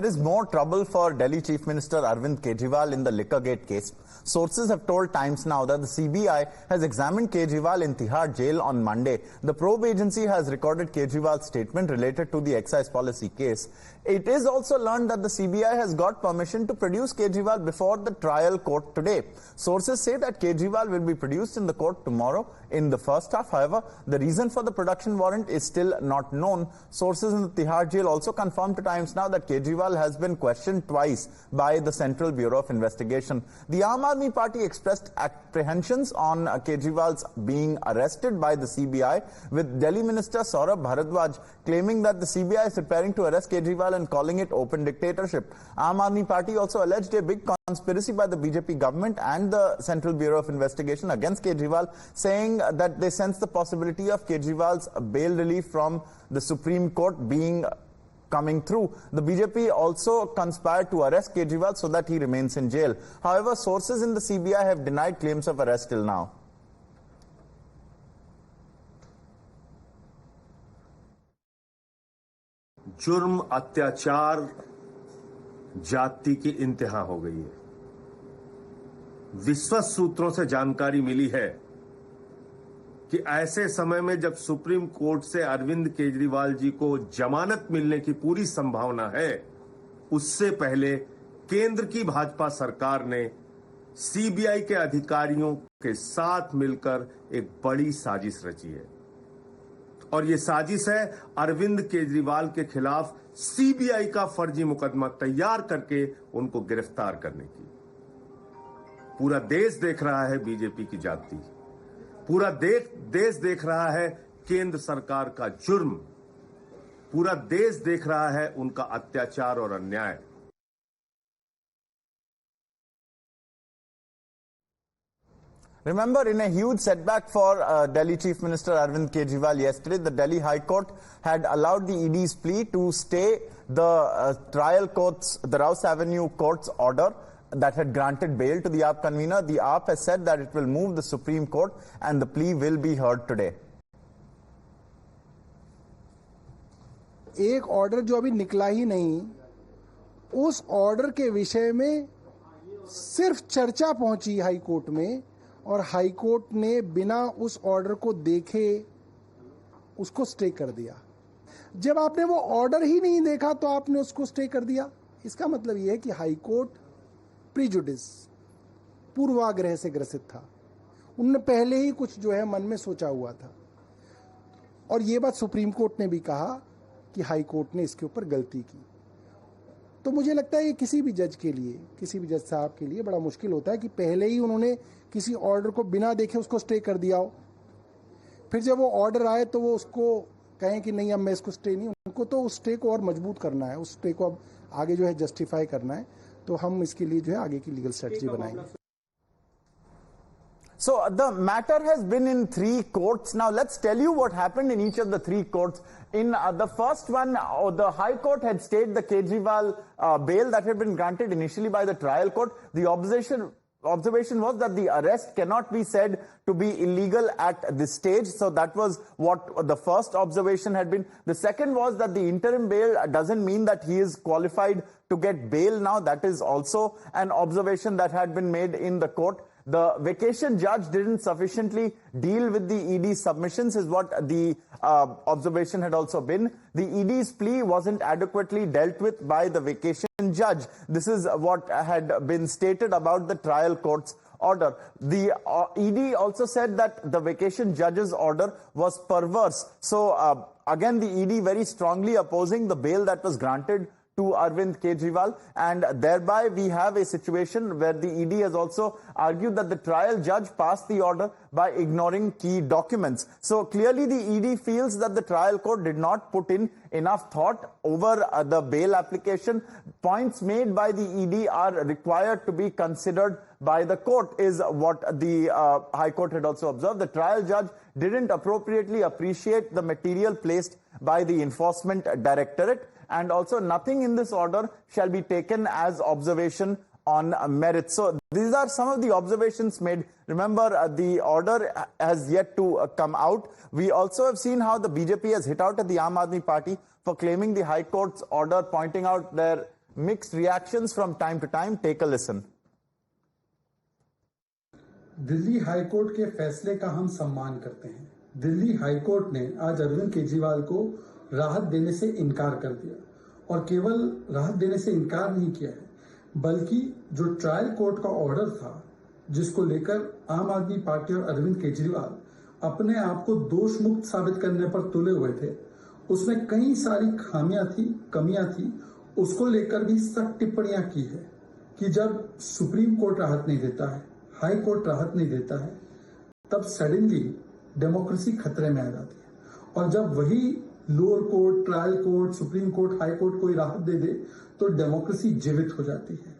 there is more trouble for Delhi Chief Minister Arvind Kejriwal in the Liquorgate case. Sources have told Times Now that the CBI has examined Kejriwal in Tihar jail on Monday. The probe agency has recorded Kejriwal's statement related to the excise policy case. It is also learned that the CBI has got permission to produce Kejriwal before the trial court today. Sources say that Kejriwal will be produced in the court tomorrow in the first half. However, the reason for the production warrant is still not known. Sources in the Tihar jail also confirmed to Times Now that Kejriwal has been questioned twice by the Central Bureau of Investigation. The Aam Aadmi Party expressed apprehensions on Kejriwal's being arrested by the CBI, with Delhi Minister Saurabh Bharadwaj claiming that the CBI is preparing to arrest Kejriwal and calling it open dictatorship. Aam Aadmi Party also alleged a big conspiracy by the BJP government and the Central Bureau of Investigation against Kejriwal, saying that they sense the possibility of Kejriwal's bail relief from the Supreme Court coming through. The BJP also conspired to arrest Kejriwal so that he remains in jail. However, sources in the CBI have denied claims of arrest till now. जुर्म अत्याचार जाति की इंतहा हो गई है। विश्वस्त सूत्रों से जानकारी मिली है कि ऐसे समय में जब सुप्रीम कोर्ट से अरविंद केजरीवाल जी को जमानत मिलने की पूरी संभावना है, उससे पहले केंद्र की भाजपा सरकार ने सीबीआई के अधिकारियों के साथ मिलकर एक बड़ी साजिश रची है और ये साजिश है अरविंद केजरीवाल के खिलाफ सीबीआई का फर्जी मुकदमा तैयार करके उनको गिरफ्तार करने की। पूरा देश देख रहा है बीजेपी की जाति, पूरा देश देख रहा है केंद्र सरकार का जुर्म, पूरा देश देख रहा है उनका अत्याचार और अन्याय। Remember, in a huge setback for Delhi Chief Minister Arvind Kejriwal yesterday, the Delhi High Court had allowed the ED's plea to stay the trial court's, the Rouse Avenue court's order that had granted bail to the AAP convener. The AAP has said that it will move the Supreme Court and the plea will be heard today. एक order जो अभी निकला ही नहीं, उस order के विषय में सिर्फ चर्चा पहुंची हाई कोर्ट में और हाई कोर्ट ने बिना उस ऑर्डर को देखे उसको स्टे कर दिया। जब आपने वो ऑर्डर ही नहीं देखा तो आपने उसको स्टे कर दिया। इसका मतलब यह है कि हाई कोर्ट प्रीजुडिस, पूर्वाग्रह से ग्रसित था। उन्होंने पहले ही कुछ जो है मन में सोचा हुआ था और ये बात सुप्रीम कोर्ट ने भी कहा कि हाई कोर्ट ने इसके ऊपर गलती की। तो मुझे लगता है कि किसी भी जज के लिए, किसी भी जज साहब के लिए बड़ा मुश्किल होता है कि पहले ही उन्होंने किसी ऑर्डर को बिना देखे उसको स्टे कर दिया हो, फिर जब वो ऑर्डर आए तो वो उसको कहें कि नहीं अब मैं इसको स्टे नहीं। उनको तो उस स्टे को और मजबूत करना है, उस स्टे को अब आगे जो है जस्टिफाई करना है। तो हम इसके लिए जो है आगे की लीगल स्ट्रेटजी बनाएंगे। So the matter has been in 3 courts. Now let's tell you what happened in each of the 3 courts. In the first one, the High Court had stayed the Kejriwal bail that had been granted initially by the trial court. The observation was that the arrest cannot be said to be illegal at this stage. So that was what the first observation had been. The second was that the interim bail doesn't mean that he is qualified to get bail now. That is also an observation that had been made in the court. The vacation judge didn't sufficiently deal with the ED submissions is what the observation had also been. The ED's plea wasn't adequately dealt with by the vacation judge. This is what had been stated about the trial court's order. The ED also said that the vacation judge's order was perverse. So again, the ED very strongly opposing the bail that was granted to Arvind Kejriwal, and thereby we have a situation where the ED has also argued that the trial judge passed the order by ignoring key documents. So clearly the ED feels that the trial court did not put in enough thought over the bail application. Points made by the ED are required to be considered by the court is what the High Court had also observed. The trial judge didn't appropriately appreciate the material placed by the Enforcement Directorate, and also nothing in this order shall be taken as observation on merit. So these are some of the observations made. Remember, the order has yet to come out. We also have seen how the BJP has hit out at the Aam Aadmi Party for claiming the High Court's order, pointing out their mixed reactions from time to time. Take a listen. Delhi high court के फैसले का हम सम्मान करते हैं। Delhi high court ने आज अरविंद केजरीवाल को राहत देने से इनकार कर दिया और केवल राहत देने से इनकार नहीं किया है, बल्कि जो ट्रायल कोर्ट का ऑर्डर था जिसको लेकर आम आदमी पार्टी और अरविंद केजरीवाल अपने आप को दोष मुक्त साबित करने पर तुले हुए थे, उसमें कई सारी खामियां थी, कमियां थी, उसको लेकर भी सख्त टिप्पणियां की है कि जब सुप्रीम कोर्ट राहत नहीं देता है, हाई कोर्ट राहत नहीं देता है, तब सडनली डेमोक्रेसी खतरे में आ जाती है। और जब वही lower court, trial court, supreme court, high court कोई राहत दे दे तो डेमोक्रेसी जीवित हो जाती है।